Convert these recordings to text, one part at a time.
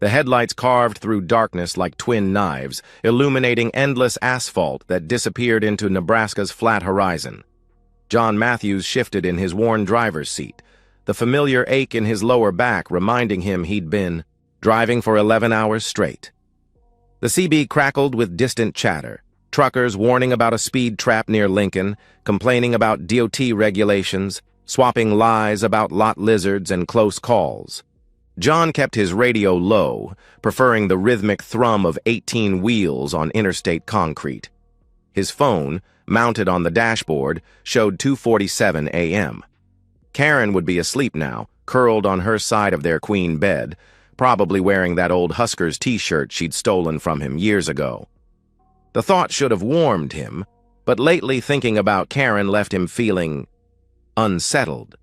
The headlights carved through darkness like twin knives, illuminating endless asphalt that disappeared into Nebraska's flat horizon. John Matthews shifted in his worn driver's seat, the familiar ache in his lower back reminding him he'd been driving for 11 hours straight. The CB crackled with distant chatter, truckers warning about a speed trap near Lincoln, complaining about DOT regulations, swapping lies about lot lizards and close calls. John kept his radio low, preferring the rhythmic thrum of 18 wheels on interstate concrete. His phone, mounted on the dashboard, showed 2:47 a.m. Karen would be asleep now, curled on her side of their queen bed, probably wearing that old Huskers t-shirt she'd stolen from him years ago. The thought should have warmed him, but lately thinking about Karen left him feeling unsettled,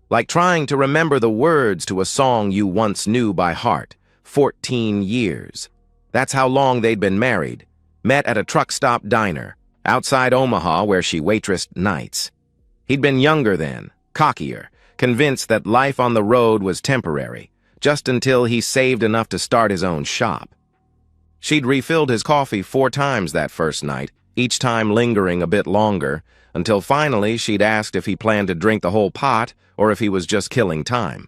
like trying to remember the words to a song you once knew by heart. 14 years. That's how long they'd been married, met at a truck stop diner, outside Omaha where she waitressed nights. He'd been younger then, cockier, convinced that life on the road was temporary, just until he saved enough to start his own shop. She'd refilled his coffee 4 times that first night, each time lingering a bit longer, until finally she'd asked if he planned to drink the whole pot or if he was just killing time.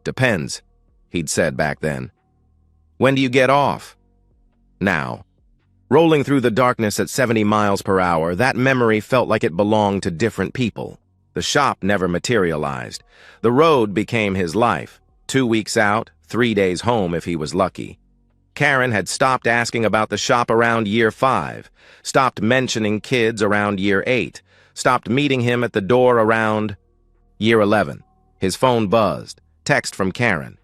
"Depends," he'd said back then. "When do you get off?" Now. Rolling through the darkness at 70 miles per hour, that memory felt like it belonged to different people. The shop never materialized. The road became his life. 2 weeks out, 3 days home if he was lucky. Karen had stopped asking about the shop around year 5, stopped mentioning kids around year 8, stopped meeting him at the door around year 11. His phone buzzed. Text from Karen.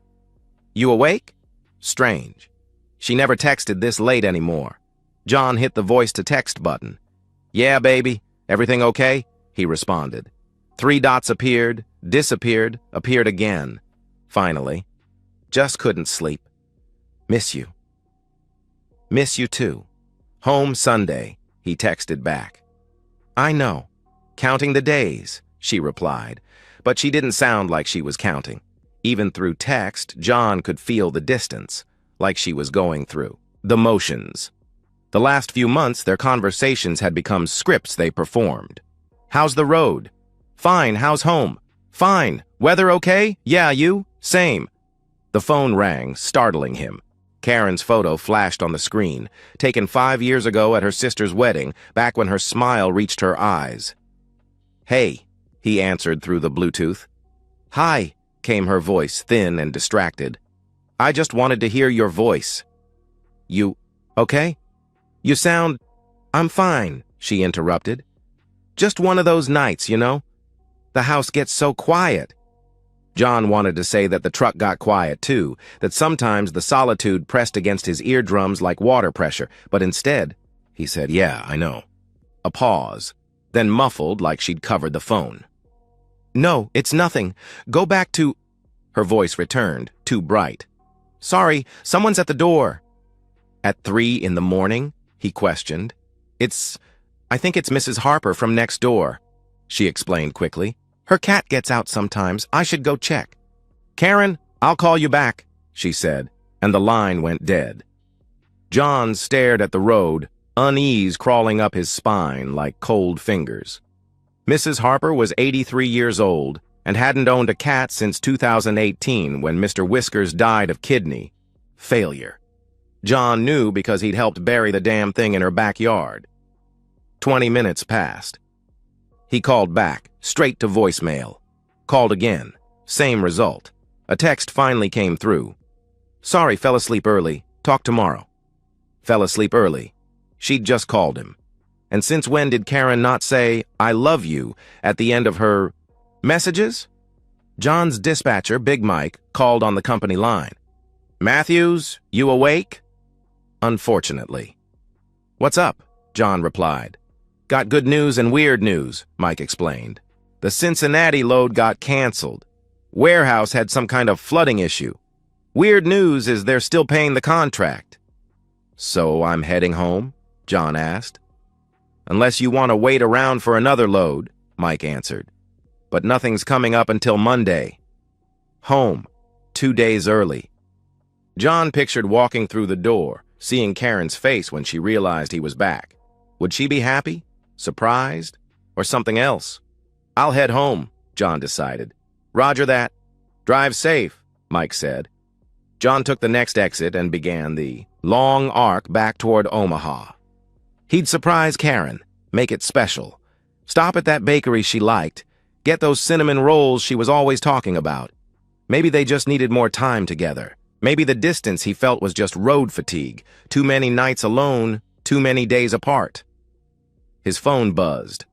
"You awake?" Strange. She never texted this late anymore. John hit the voice-to-text button. "Yeah, baby. Everything okay?" he responded. 3 dots appeared, disappeared, appeared again. Finally. "Just couldn't sleep. Miss you." "Miss you too. Home Sunday," he texted back. "I know. Counting the days," she replied, but she didn't sound like she was counting. Even through text, John could feel the distance, like she was going through the motions. The last few months, their conversations had become scripts they performed. "How's the road?" "Fine, how's home?" "Fine. Weather okay?" "Yeah, you?" "Same." The phone rang, startling him. Karen's photo flashed on the screen, taken 5 years ago at her sister's wedding, back when her smile reached her eyes. "Hey," he answered through the Bluetooth. "Hi," came her voice, thin and distracted. "I just wanted to hear your voice." "You okay? You sound—" "I'm fine," she interrupted. "Just one of those nights, you know? The house gets so quiet." John wanted to say that the truck got quiet too, that sometimes the solitude pressed against his eardrums like water pressure, but instead, he said, "Yeah, I know." A pause, then muffled like she'd covered the phone. "No, it's nothing. Go back to—" Her voice returned, too bright. "Sorry, someone's at the door." "At 3 in the morning?" he questioned. I think it's Mrs. Harper from next door," she explained quickly. "Her cat gets out sometimes. I should go check." "Karen, I'll call you back," she said, and the line went dead. John stared at the road, unease crawling up his spine like cold fingers. Mrs. Harper was 83 years old and hadn't owned a cat since 2018 when Mr. Whiskers died of kidney failure. John knew because he'd helped bury the damn thing in her backyard. 20 minutes passed. He called back, straight to voicemail. Called again. Same result. A text finally came through. "Sorry, fell asleep early. Talk tomorrow." Fell asleep early. She'd just called him. And since when did Karen not say, "I love you," at the end of her messages? John's dispatcher, Big Mike, called on the company line. "Matthews, you awake?" Unfortunately. "What's up?" John replied. "Got good news and weird news," Mike explained. "The Cincinnati load got canceled. Warehouse had some kind of flooding issue. Weird news is they're still paying the contract." "So I'm heading home?" John asked. "Unless you want to wait around for another load," Mike answered. "But nothing's coming up until Monday. Home, 2 days early." John pictured walking through the door, seeing Karen's face when she realized he was back. Would she be happy, surprised, or something else? "I'll head home," John decided. "Roger that. Drive safe," Mike said. John took the next exit and began the long arc back toward Omaha. He'd surprise Karen, make it special. Stop at that bakery she liked, get those cinnamon rolls she was always talking about. Maybe they just needed more time together. Maybe the distance he felt was just road fatigue, too many nights alone, too many days apart. His phone buzzed.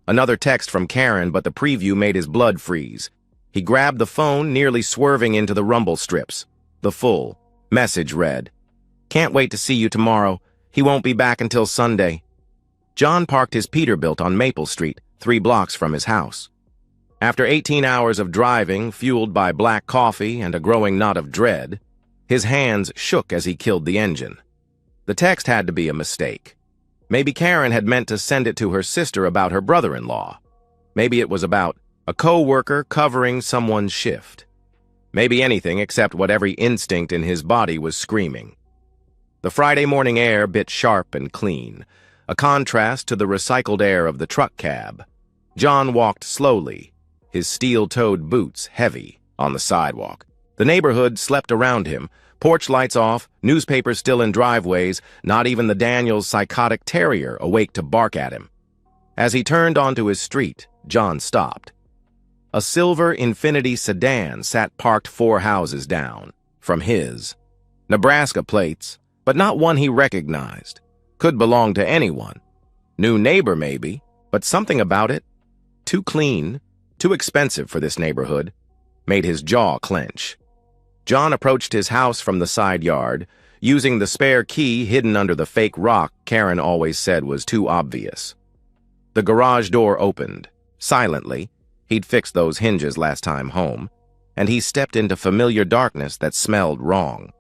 Another text from Karen, but the preview made his blood freeze. He grabbed the phone, nearly swerving into the rumble strips. The full message read, "Can't wait to see you tomorrow. He won't be back until Sunday." John parked his Peterbilt on Maple Street, 3 blocks from his house. After 18 hours of driving, fueled by black coffee and a growing knot of dread, his hands shook as he killed the engine. The text had to be a mistake. Maybe Karen had meant to send it to her sister about her brother-in-law. Maybe it was about a co-worker covering someone's shift. Maybe anything except what every instinct in his body was screaming. The Friday morning air bit sharp and clean, a contrast to the recycled air of the truck cab. John walked slowly, his steel-toed boots heavy, on the sidewalk. The neighborhood slept around him, porch lights off, newspapers still in driveways, not even the Daniels' psychotic terrier awake to bark at him. As he turned onto his street, John stopped. A silver Infiniti sedan sat parked 4 houses down from his. Nebraska plates, but not one he recognized. Could belong to anyone. New neighbor maybe, but something about it, too clean, too expensive for this neighborhood, made his jaw clench. John approached his house from the side yard, using the spare key hidden under the fake rock Karen always said was too obvious. The garage door opened. Silently, he'd fixed those hinges last time home, and he stepped into familiar darkness that smelled wrong.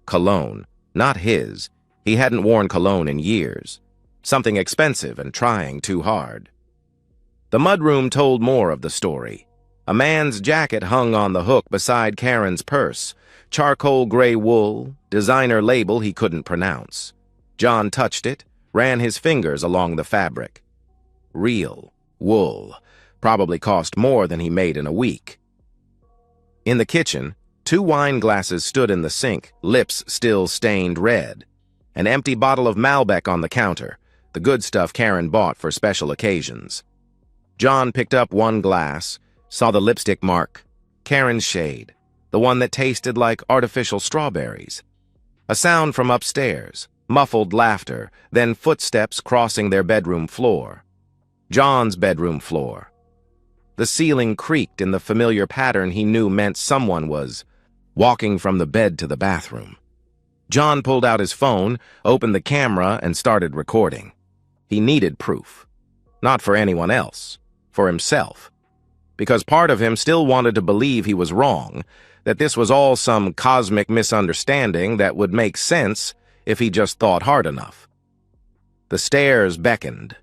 Cologne, not his. He hadn't worn cologne in years. Something expensive and trying too hard. The mudroom told more of the story. A man's jacket hung on the hook beside Karen's purse, charcoal gray wool, designer label he couldn't pronounce. John touched it, ran his fingers along the fabric. Real wool. Probably cost more than he made in a week. In the kitchen, 2 wine glasses stood in the sink, lips still stained red. An empty bottle of Malbec on the counter, the good stuff Karen bought for special occasions. John picked up one glass, saw the lipstick mark, Karen's shade, the one that tasted like artificial strawberries. A sound from upstairs, muffled laughter, then footsteps crossing their bedroom floor. John's bedroom floor. The ceiling creaked in the familiar pattern he knew meant someone was walking from the bed to the bathroom. John pulled out his phone, opened the camera, and started recording. He needed proof. Not for anyone else, for himself. Because part of him still wanted to believe he was wrong, that this was all some cosmic misunderstanding that would make sense if he just thought hard enough. The stairs beckoned.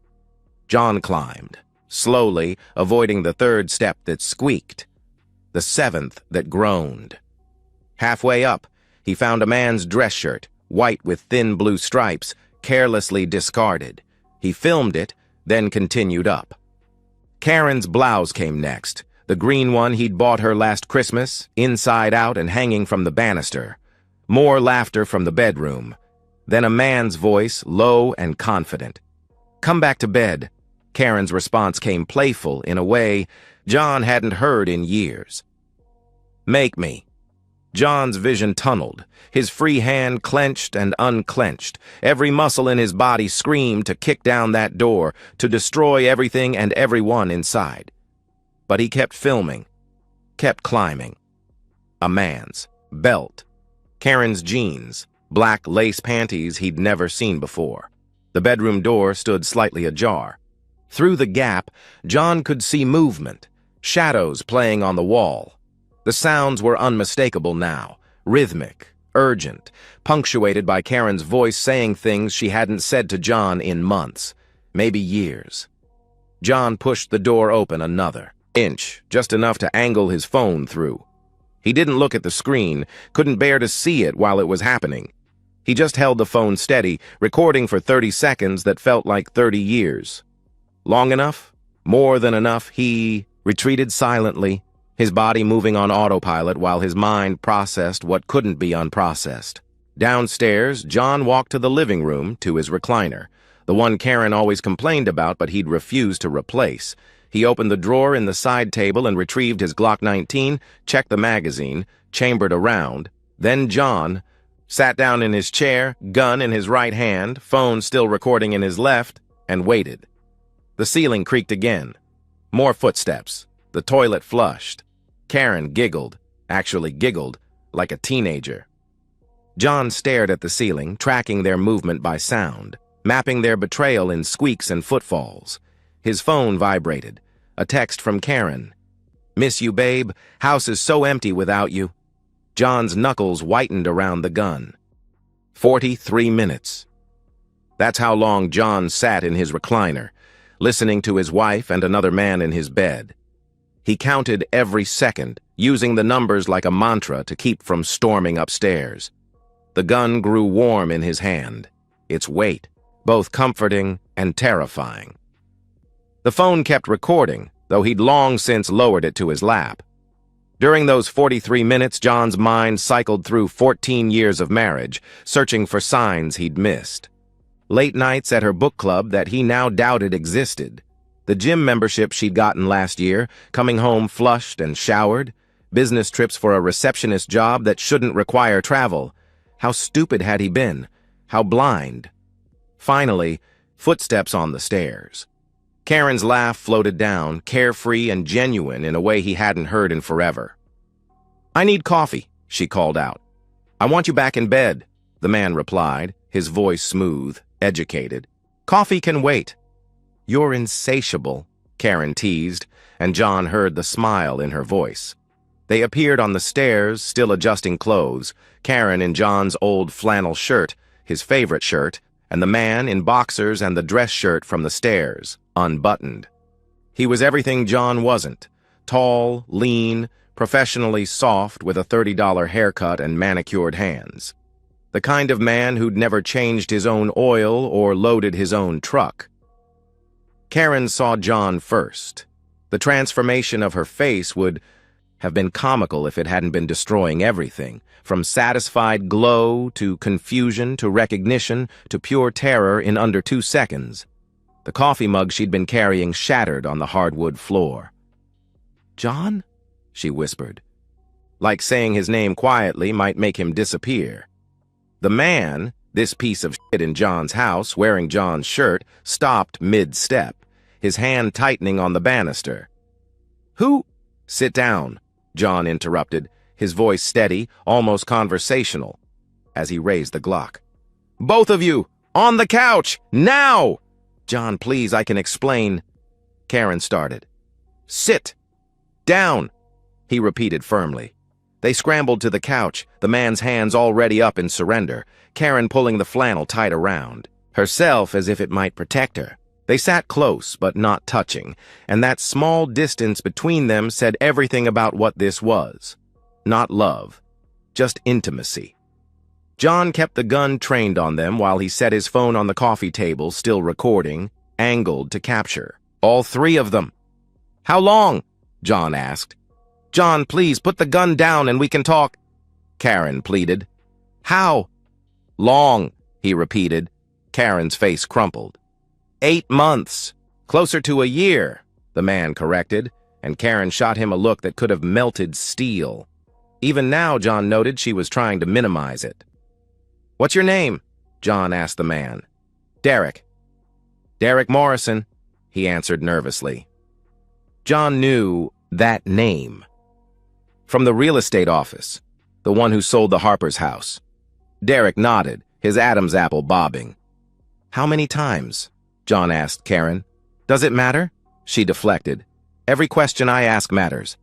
John climbed, slowly, avoiding the 3rd step that squeaked, the 7th that groaned. Halfway up, he found a man's dress shirt, white with thin blue stripes, carelessly discarded. He filmed it, then continued up. Karen's blouse came next, the green one he'd bought her last Christmas, inside out and hanging from the banister. More laughter from the bedroom. Then a man's voice, low and confident. "Come back to bed." Karen's response came playful in a way John hadn't heard in years. "Make me." John's vision tunneled, his free hand clenched and unclenched. Every muscle in his body screamed to kick down that door, to destroy everything and everyone inside. But he kept filming, kept climbing. A man's belt, Karen's jeans, black lace panties he'd never seen before. The bedroom door stood slightly ajar. Through the gap, John could see movement, shadows playing on the wall. The sounds were unmistakable now, rhythmic, urgent, punctuated by Karen's voice saying things she hadn't said to John in months, maybe years. John pushed the door open another inch, just enough to angle his phone through. He didn't look at the screen, couldn't bear to see it while it was happening. He just held the phone steady, recording for 30 seconds that felt like 30 years. Long enough? More than enough. He retreated silently, his body moving on autopilot while his mind processed what couldn't be unprocessed. Downstairs, John walked to the living room, to his recliner, the one Karen always complained about but he'd refused to replace. He opened the drawer in the side table and retrieved his Glock 19, checked the magazine, chambered around. Then John sat down in his chair, gun in his right hand, phone still recording in his left, and waited. The ceiling creaked again. More footsteps. The toilet flushed. Karen giggled, actually giggled, like a teenager. John stared at the ceiling, tracking their movement by sound, mapping their betrayal in squeaks and footfalls. His phone vibrated. A text from Karen. "Miss you, babe. House is so empty without you." John's knuckles whitened around the gun. 43 minutes. That's how long John sat in his recliner, listening to his wife and another man in his bed. He counted every second, using the numbers like a mantra to keep from storming upstairs. The gun grew warm in his hand, its weight, both comforting and terrifying. The phone kept recording, though he'd long since lowered it to his lap. During those 43 minutes, John's mind cycled through 14 years of marriage, searching for signs he'd missed. Late nights at her book club that he now doubted existed. The gym membership she'd gotten last year, coming home flushed and showered. Business trips for a receptionist job that shouldn't require travel. How stupid had he been? How blind? Finally, footsteps on the stairs. Karen's laugh floated down, carefree and genuine in a way he hadn't heard in forever. "I need coffee," she called out. "I want you back in bed," the man replied, his voice smooth, educated. "Coffee can wait." "You're insatiable," Karen teased, and John heard the smile in her voice. They appeared on the stairs, still adjusting clothes, Karen in John's old flannel shirt, his favorite shirt, and the man in boxers and the dress shirt from the stairs, unbuttoned. He was everything John wasn't. Tall, lean, professionally soft with a $30 haircut and manicured hands. The kind of man who'd never changed his own oil or loaded his own truck. Karen saw John first. The transformation of her face would have been comical if it hadn't been destroying everything, from satisfied glow to confusion to recognition to pure terror in under 2 seconds. The coffee mug she'd been carrying shattered on the hardwood floor. "John?" she whispered. Like saying his name quietly might make him disappear. The man, this piece of shit in John's house, wearing John's shirt, stopped mid-step, his hand tightening on the banister. "Who?" "Sit down," John interrupted, his voice steady, almost conversational, as he raised the Glock. "Both of you! On the couch! Now!" "John, please, I can explain." Karen started. "Sit! Down!" he repeated firmly. They scrambled to the couch, the man's hands already up in surrender, Karen pulling the flannel tight around, herself as if it might protect her. They sat close, but not touching, and that small distance between them said everything about what this was. Not love, just intimacy. John kept the gun trained on them while he set his phone on the coffee table, still recording, angled to capture. All 3 of them. "How long?" John asked. "John, please, put the gun down and we can talk," Karen pleaded. "How?" "Long," he repeated. Karen's face crumpled. 8 months. Closer to a year, the man corrected, and Karen shot him a look that could have melted steel. Even now, John noted she was trying to minimize it. "What's your name?" John asked the man. "Derek." "Derek Morrison," he answered nervously. John knew that name. From the real estate office, the one who sold the Harper's house. Derek nodded, his Adam's apple bobbing. "How many times?" John asked Karen. "Does it matter?" She deflected. "Every question I ask matters."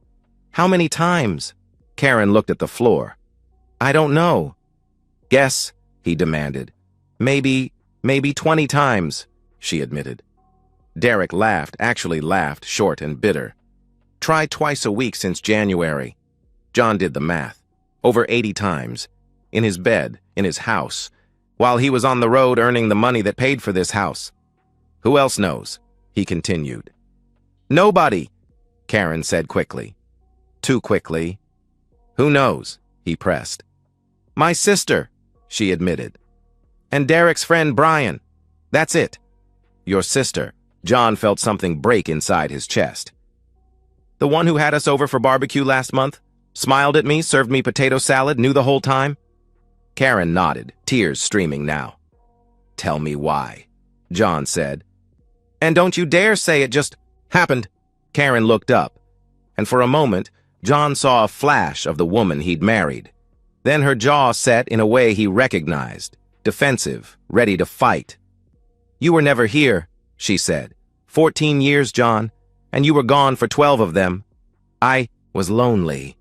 "How many times?" Karen looked at the floor. "I don't know." "Guess," he demanded. Maybe 20 times, she admitted. Derek laughed, actually laughed, short and bitter. "Try twice a week since January." John did the math. Over 80 times. In his bed, in his house, while he was on the road earning the money that paid for this house. Who else knows? He continued. Nobody, Karen said quickly. Too quickly. Who knows? He pressed. My sister, she admitted. And Derek's friend Brian. That's it. Your sister. John felt something break inside his chest. The one who had us over for barbecue last month? Smiled at me, served me potato salad, knew the whole time? Karen nodded, tears streaming now. Tell me why, John said. And don't you dare say it just happened. Karen looked up, and for a moment, John saw a flash of the woman he'd married. Then her jaw set in a way he recognized, defensive, ready to fight. You were never here, she said. 14 years, John, and you were gone for 12 of them. I was lonely.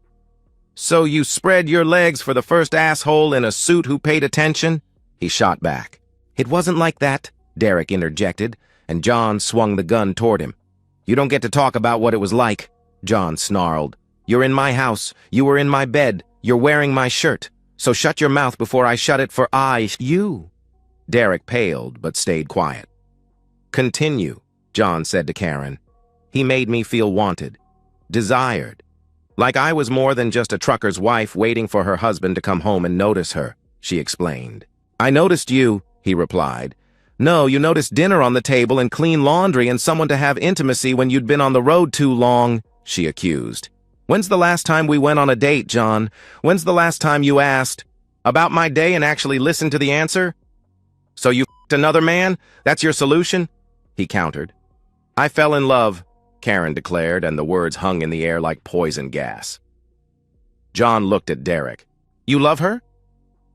So you spread your legs for the first asshole in a suit who paid attention? He shot back. It wasn't like that, Derek interjected, and John swung the gun toward him. You don't get to talk about what it was like, John snarled. You're in my house. You were in my bed. You're wearing my shirt. So shut your mouth before I shut it for you. Derek paled but stayed quiet. Continue, John said to Karen. He made me feel wanted, desired. Like I was more than just a trucker's wife waiting for her husband to come home and notice her, she explained. I noticed you, he replied. No, you noticed dinner on the table and clean laundry and someone to have intimacy when you'd been on the road too long, she accused. When's the last time we went on a date, John? When's the last time you asked about my day and actually listened to the answer? So you f***ed another man? That's your solution? He countered. I fell in love, Karen declared, and the words hung in the air like poison gas. John looked at Derek. You love her?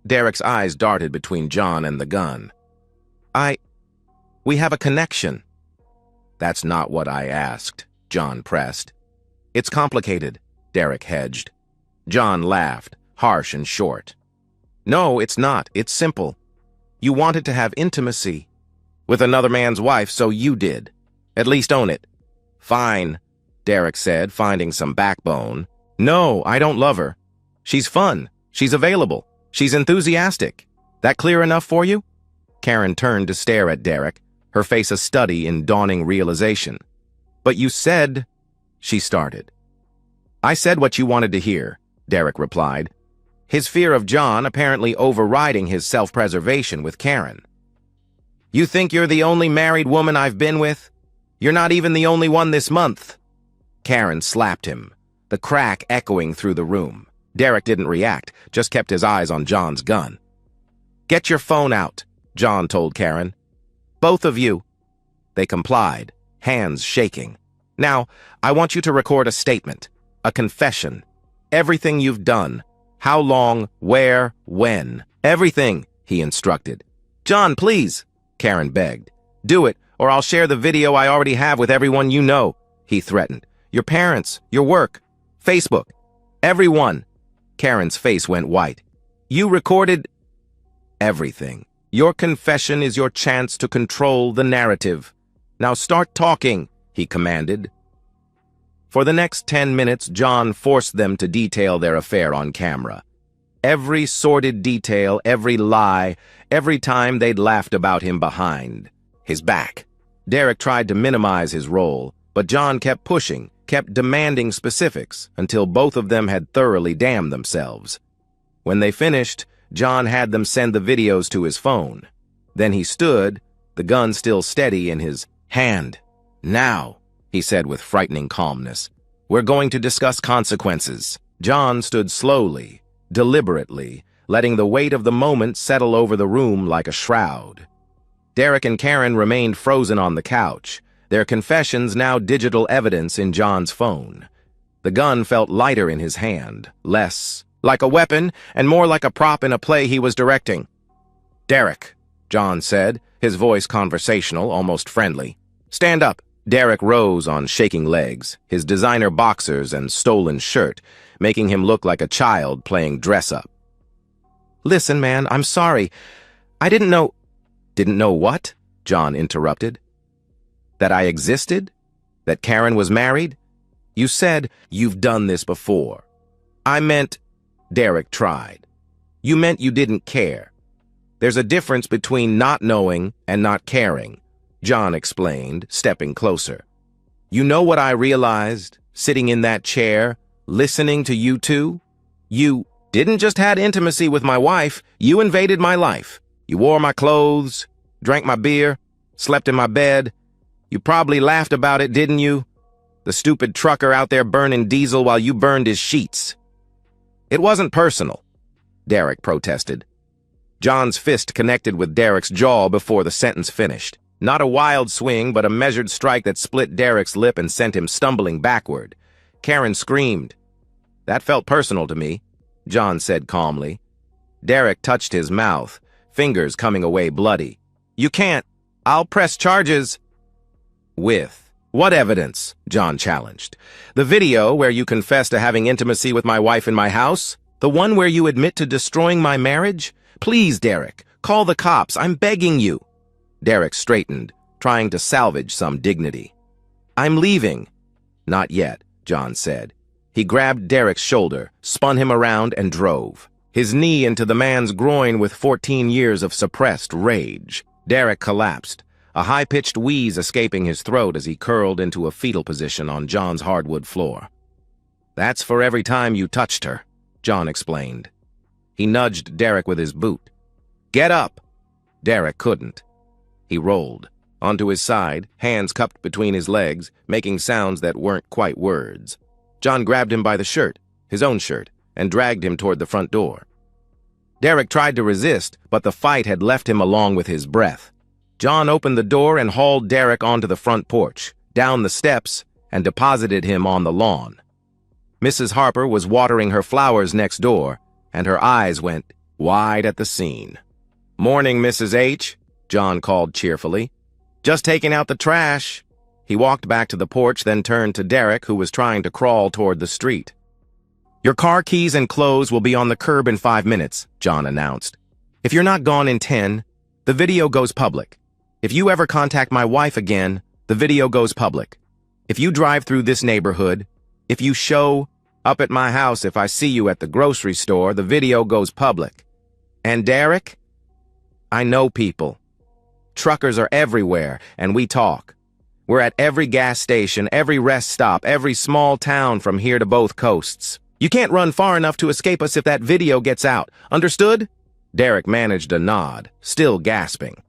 Derek's eyes darted between John and the gun. We have a connection. That's not what I asked, John pressed. It's complicated, Derek hedged. John laughed, harsh and short. No, it's not. It's simple. You wanted to have intimacy with another man's wife, so you did. At least own it. Fine, Derek said, finding some backbone. No, I don't love her. She's fun. She's available. She's enthusiastic. That clear enough for you? Karen turned to stare at Derek, her face a study in dawning realization. But you said, she started. I said what you wanted to hear, Derek replied, his fear of John apparently overriding his self-preservation with Karen. You think you're the only married woman I've been with? You're not even the only one this month. Karen slapped him, the crack echoing through the room. Derek didn't react, just kept his eyes on John's gun. Get your phone out, John told Karen. Both of you. They complied, hands shaking. Now, I want you to record a statement, a confession. Everything you've done. How long, where, when. Everything, he instructed. John, please, Karen begged. Do it, or I'll share the video I already have with everyone you know, he threatened. Your parents, your work, Facebook, everyone. Karen's face went white. You recorded everything. Your confession is your chance to control the narrative. Now start talking, he commanded. For the next 10 minutes, John forced them to detail their affair on camera. Every sordid detail, every lie, every time they'd laughed about him behind his back. Derek tried to minimize his role, but John kept pushing, kept demanding specifics until both of them had thoroughly damned themselves. When they finished, John had them send the videos to his phone. Then he stood, the gun still steady in his hand. Now, he said with frightening calmness, we're going to discuss consequences. John stood slowly, deliberately, letting the weight of the moment settle over the room like a shroud. Derek and Karen remained frozen on the couch, their confessions now digital evidence in John's phone. The gun felt lighter in his hand, less like a weapon and more like a prop in a play he was directing. Derek, John said, his voice conversational, almost friendly. Stand up. Derek rose on shaking legs, his designer boxers and stolen shirt, making him look like a child playing dress-up. Listen, man, I'm sorry. I didn't know... Didn't know what? John interrupted. That I existed? That Karen was married? You said, you've done this before. I meant, Derek tried. You meant you didn't care. There's a difference between not knowing and not caring, John explained, stepping closer. You know what I realized, sitting in that chair, listening to you two? You didn't just have intimacy with my wife, you invaded my life. You wore my clothes, drank my beer, slept in my bed. You probably laughed about it, didn't you? The stupid trucker out there burning diesel while you burned his sheets. It wasn't personal, Derek protested. John's fist connected with Derek's jaw before the sentence finished. Not a wild swing, but a measured strike that split Derek's lip and sent him stumbling backward. Karen screamed. That felt personal to me, John said calmly. Derek touched his mouth, fingers coming away bloody. You can't. I'll press charges. With what evidence? John challenged. The video where you confess to having intimacy with my wife in my house? The one where you admit to destroying my marriage? Please, Derek, call the cops. I'm begging you. Derek straightened, trying to salvage some dignity. I'm leaving. Not yet, John said. He grabbed Derek's shoulder, spun him around, and drove, his knee into the man's groin with 14 years of suppressed rage. Derek collapsed, a high-pitched wheeze escaping his throat as he curled into a fetal position on John's hardwood floor. That's for every time you touched her, John explained. He nudged Derek with his boot. Get up! Derek couldn't. He rolled onto his side, hands cupped between his legs, making sounds that weren't quite words. John grabbed him by the shirt, his own shirt, and dragged him toward the front door. Derek tried to resist, but the fight had left him along with his breath. John opened the door and hauled Derek onto the front porch, down the steps, and deposited him on the lawn. Mrs. Harper was watering her flowers next door, and her eyes went wide at the scene. Morning, Mrs. H., John called cheerfully. Just taking out the trash. He walked back to the porch, then turned to Derek, who was trying to crawl toward the street. Your car keys and clothes will be on the curb in 5 minutes, John announced. If you're not gone in 10, the video goes public. If you ever contact my wife again, the video goes public. If you drive through this neighborhood, if you show up at my house, if I see you at the grocery store, the video goes public. And Derek? I know people. Truckers are everywhere, and we talk. We're at every gas station, every rest stop, every small town from here to both coasts. You can't run far enough to escape us if that video gets out. Understood? Derek managed a nod, still gasping.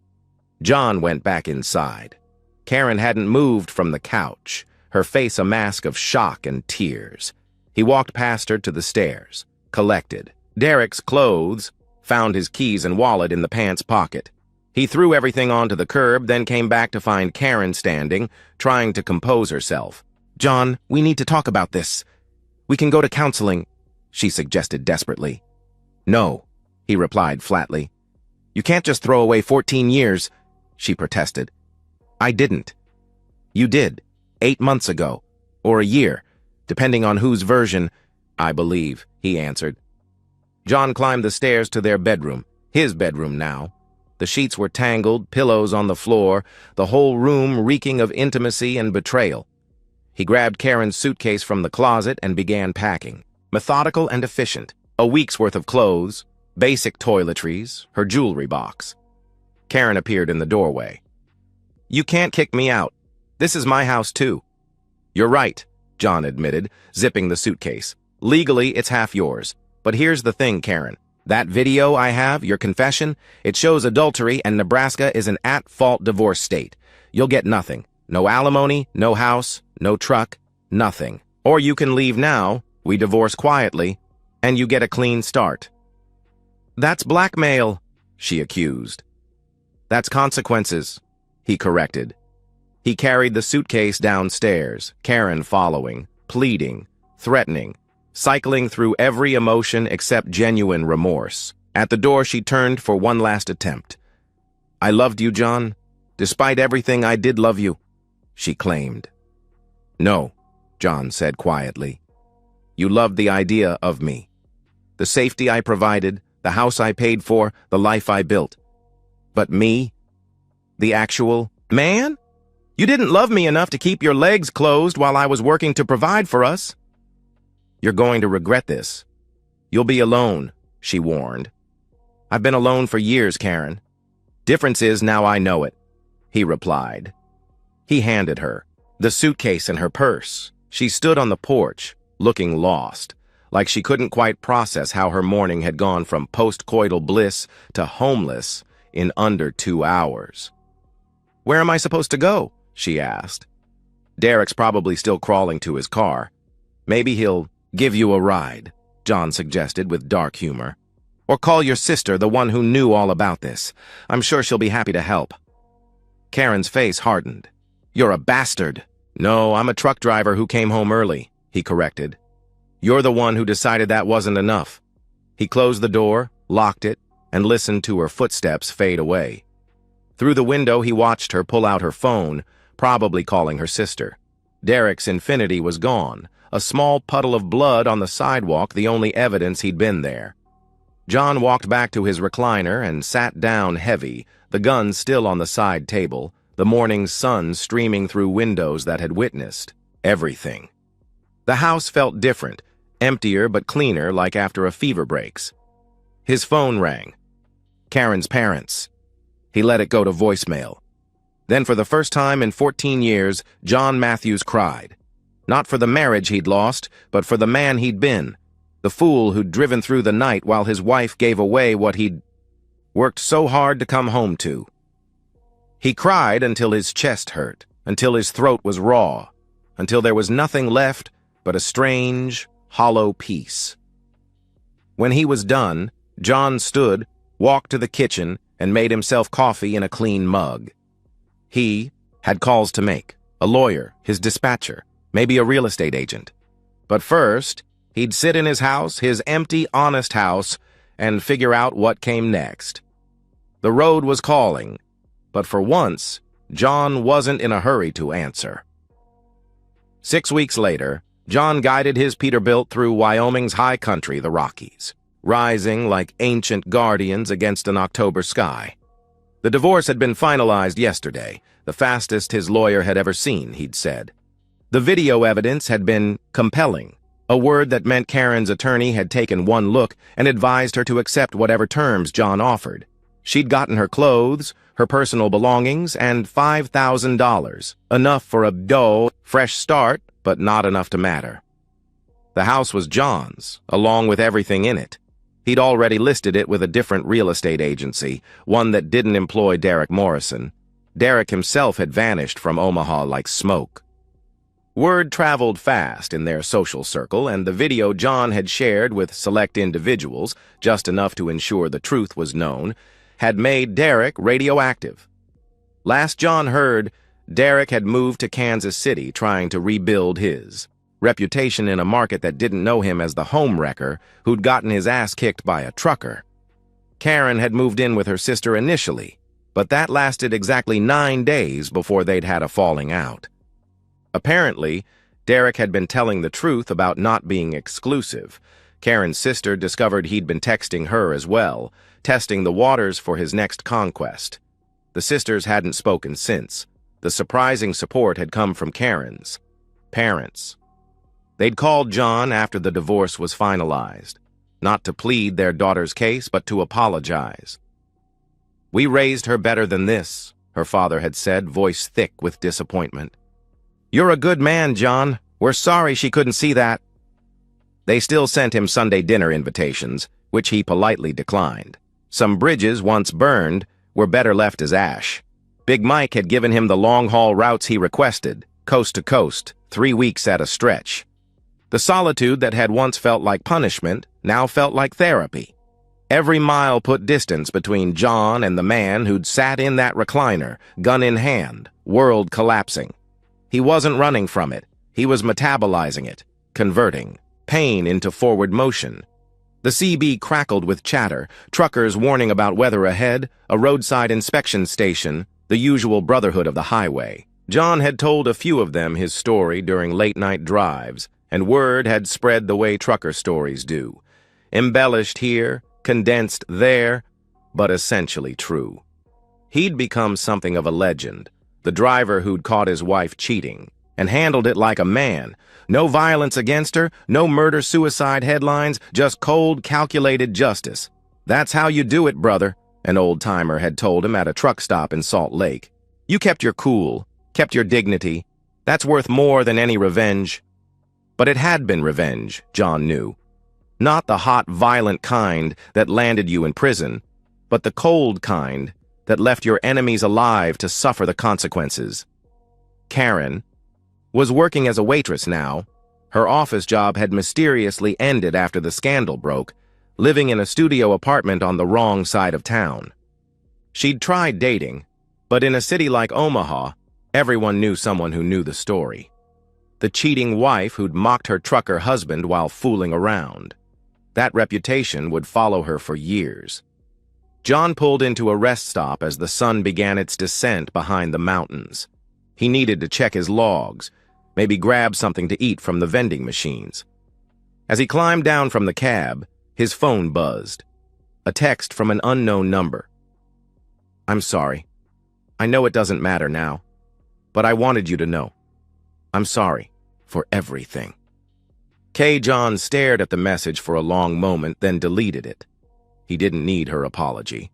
John went back inside. Karen hadn't moved from the couch, her face a mask of shock and tears. He walked past her to the stairs, collected Derek's clothes, found his keys and wallet in the pants pocket. He threw everything onto the curb, then came back to find Karen standing, trying to compose herself. John, we need to talk about this. We can go to counseling, she suggested desperately. No, he replied flatly. You can't just throw away 14 years, she protested. I didn't. You did, 8 months ago, or a year, depending on whose version, I believe, he answered. John climbed the stairs to their bedroom, his bedroom now. The sheets were tangled, pillows on the floor, the whole room reeking of intimacy and betrayal. He grabbed Karen's suitcase from the closet and began packing, methodical and efficient. A week's worth of clothes, basic toiletries, her jewelry box. Karen appeared in the doorway. You can't kick me out. This is my house too. You're right, John admitted, zipping the suitcase. Legally, it's half yours. But here's the thing, Karen. That video I have, your confession, it shows adultery and Nebraska is an at-fault divorce state. You'll get nothing. No alimony, no house, no truck, nothing. Or you can leave now, we divorce quietly, and you get a clean start. That's blackmail, she accused. That's consequences, he corrected. He carried the suitcase downstairs, Karen following, pleading, threatening, cycling through every emotion except genuine remorse. At the door, she turned for one last attempt. I loved you, John. Despite everything, I did love you, she claimed. No, John said quietly. You loved the idea of me. The safety I provided, the house I paid for, the life I built. But me? The actual man? You didn't love me enough to keep your legs closed while I was working to provide for us. You're going to regret this. You'll be alone, she warned. I've been alone for years, Karen. Difference is now I know it, he replied. He handed her the suitcase and her purse. She stood on the porch, looking lost, like she couldn't quite process how her morning had gone from post-coital bliss to homeless in under 2 hours. Where am I supposed to go? She asked. Derek's probably still crawling to his car. Maybe he'll give you a ride, John suggested with dark humor. Or call your sister, the one who knew all about this. I'm sure she'll be happy to help. Karen's face hardened. You're a bastard. No, I'm a truck driver who came home early, he corrected. You're the one who decided that wasn't enough. He closed the door, locked it, and listened to her footsteps fade away. Through the window, he watched her pull out her phone, probably calling her sister. Derek's Infiniti was gone, a small puddle of blood on the sidewalk, the only evidence he'd been there. John walked back to his recliner and sat down heavy, the gun still on the side table, the morning sun streaming through windows that had witnessed everything. The house felt different, emptier but cleaner, like after a fever breaks. His phone rang. Karen's parents. He let it go to voicemail. Then for the first time in 14 years, John Matthews cried. Not for the marriage he'd lost, but for the man he'd been. The fool who'd driven through the night while his wife gave away what he'd worked so hard to come home to. He cried until his chest hurt, until his throat was raw, until there was nothing left but a strange, hollow peace. When he was done, John stood, walked to the kitchen, and made himself coffee in a clean mug. He had calls to make, a lawyer, his dispatcher, maybe a real estate agent. But first, he'd sit in his house, his empty, honest house, and figure out what came next. The road was calling, but for once, John wasn't in a hurry to answer. 6 weeks later, John guided his Peterbilt through Wyoming's high country, the Rockies, rising like ancient guardians against an October sky. The divorce had been finalized yesterday, the fastest his lawyer had ever seen, he'd said. The video evidence had been compelling, a word that meant Karen's attorney had taken one look and advised her to accept whatever terms John offered. She'd gotten her clothes, her personal belongings, and $5,000, enough for a fresh start, but not enough to matter. The house was John's, along with everything in it. He'd already listed it with a different real estate agency, one that didn't employ Derek Morrison. Derek himself had vanished from Omaha like smoke. Word traveled fast in their social circle, and the video John had shared with select individuals, just enough to ensure the truth was known, had made Derek radioactive. Last John heard, Derek had moved to Kansas City trying to rebuild his reputation in a market that didn't know him as the home wrecker who'd gotten his ass kicked by a trucker. Karen had moved in with her sister initially, but that lasted exactly 9 days before they'd had a falling out. Apparently, Derek had been telling the truth about not being exclusive. Karen's sister discovered he'd been texting her as well, testing the waters for his next conquest. The sisters hadn't spoken since. The surprising support had come from Karen's parents. They'd called John after the divorce was finalized, not to plead their daughter's case, but to apologize. We raised her better than this, her father had said, voice thick with disappointment. You're a good man, John. We're sorry she couldn't see that. They still sent him Sunday dinner invitations, which he politely declined. Some bridges, once burned, were better left as ash. Big Mike had given him the long-haul routes he requested, coast to coast, 3 weeks at a stretch. The solitude that had once felt like punishment now felt like therapy. Every mile put distance between John and the man who'd sat in that recliner, gun in hand, world collapsing. He wasn't running from it. He was metabolizing it, converting pain into forward motion. The CB crackled with chatter, truckers warning about weather ahead, a roadside inspection station, the usual brotherhood of the highway. John had told a few of them his story during late-night drives, and word had spread the way trucker stories do. Embellished here, condensed there, but essentially true. He'd become something of a legend, the driver who'd caught his wife cheating, and handled it like a man. No violence against her, no murder-suicide headlines, just cold, calculated justice. "That's how you do it, brother," an old-timer had told him at a truck stop in Salt Lake. "You kept your cool, kept your dignity. That's worth more than any revenge." But it had been revenge, John knew. Not the hot, violent kind that landed you in prison, but the cold kind that left your enemies alive to suffer the consequences. Karen was working as a waitress now. Her office job had mysteriously ended after the scandal broke, living in a studio apartment on the wrong side of town. She'd tried dating, but in a city like Omaha, everyone knew someone who knew the story. The cheating wife who'd mocked her trucker husband while fooling around. That reputation would follow her for years. John pulled into a rest stop as the sun began its descent behind the mountains. He needed to check his logs, maybe grab something to eat from the vending machines. As he climbed down from the cab, his phone buzzed. A text from an unknown number. "I'm sorry. I know it doesn't matter now, but I wanted you to know. I'm sorry for everything." John stared at the message for a long moment, then deleted it. He didn't need her apology.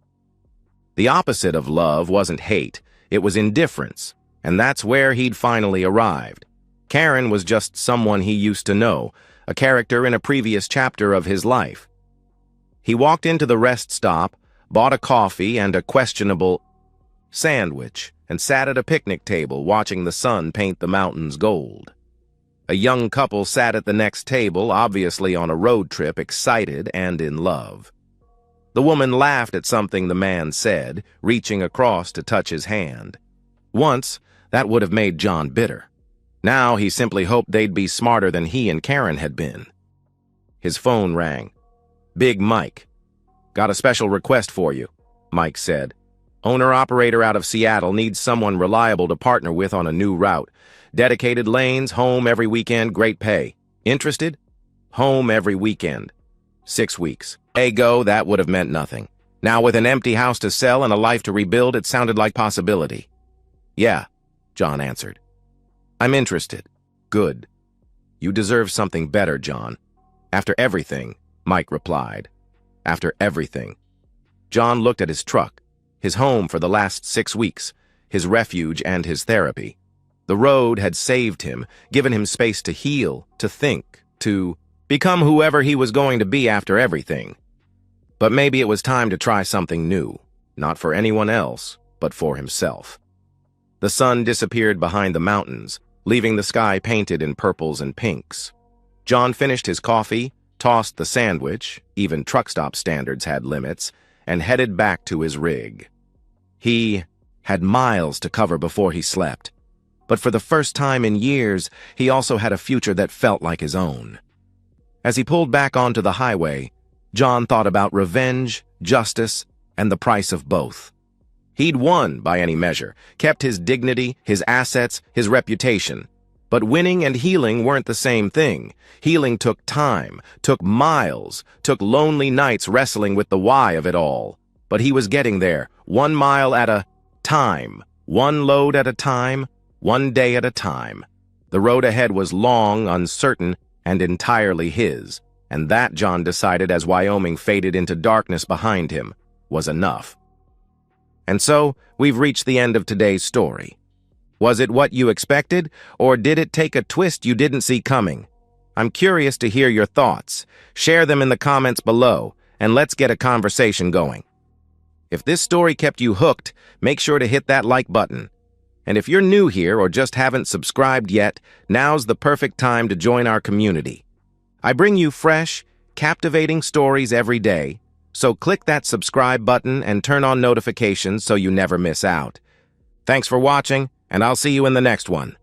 The opposite of love wasn't hate, it was indifference, and that's where he'd finally arrived. Karen was just someone he used to know, a character in a previous chapter of his life. He walked into the rest stop, bought a coffee and a questionable sandwich, and sat at a picnic table watching the sun paint the mountains gold. A young couple sat at the next table, obviously on a road trip, excited and in love. The woman laughed at something the man said, reaching across to touch his hand. Once, that would have made John bitter. Now he simply hoped they'd be smarter than he and Karen had been. His phone rang. "Big Mike. Got a special request for you," Mike said. "Owner-operator out of Seattle needs someone reliable to partner with on a new route. Dedicated lanes, home every weekend, great pay. Interested? Home every weekend. 6 weeks. Ago, that would have meant nothing. Now with an empty house to sell and a life to rebuild, it sounded like possibility." "Yeah," John answered. "I'm interested." "Good. You deserve something better, John." "After everything," Mike replied. "After everything." John looked at his truck, his home for the last 6 weeks, his refuge and his therapy. The road had saved him, given him space to heal, to think, to become whoever he was going to be after everything. But maybe it was time to try something new, not for anyone else, but for himself. The sun disappeared behind the mountains, leaving the sky painted in purples and pinks. John finished his coffee, tossed the sandwich, even truck stop standards had limits, and headed back to his rig. He had miles to cover before he slept, but for the first time in years, he also had a future that felt like his own. As he pulled back onto the highway, John thought about revenge, justice, and the price of both. He'd won by any measure, kept his dignity, his assets, his reputation. But winning and healing weren't the same thing. Healing took time, took miles, took lonely nights wrestling with the why of it all. But he was getting there, 1 mile at a time, one load at a time, one day at a time. The road ahead was long, uncertain, and entirely his. And that, John decided as Wyoming faded into darkness behind him, was enough. And so, we've reached the end of today's story. Was it what you expected, or did it take a twist you didn't see coming? I'm curious to hear your thoughts. Share them in the comments below, and let's get a conversation going. If this story kept you hooked, make sure to hit that like button. And if you're new here or just haven't subscribed yet, now's the perfect time to join our community. I bring you fresh, captivating stories every day, so click that subscribe button and turn on notifications so you never miss out. Thanks for watching, and I'll see you in the next one.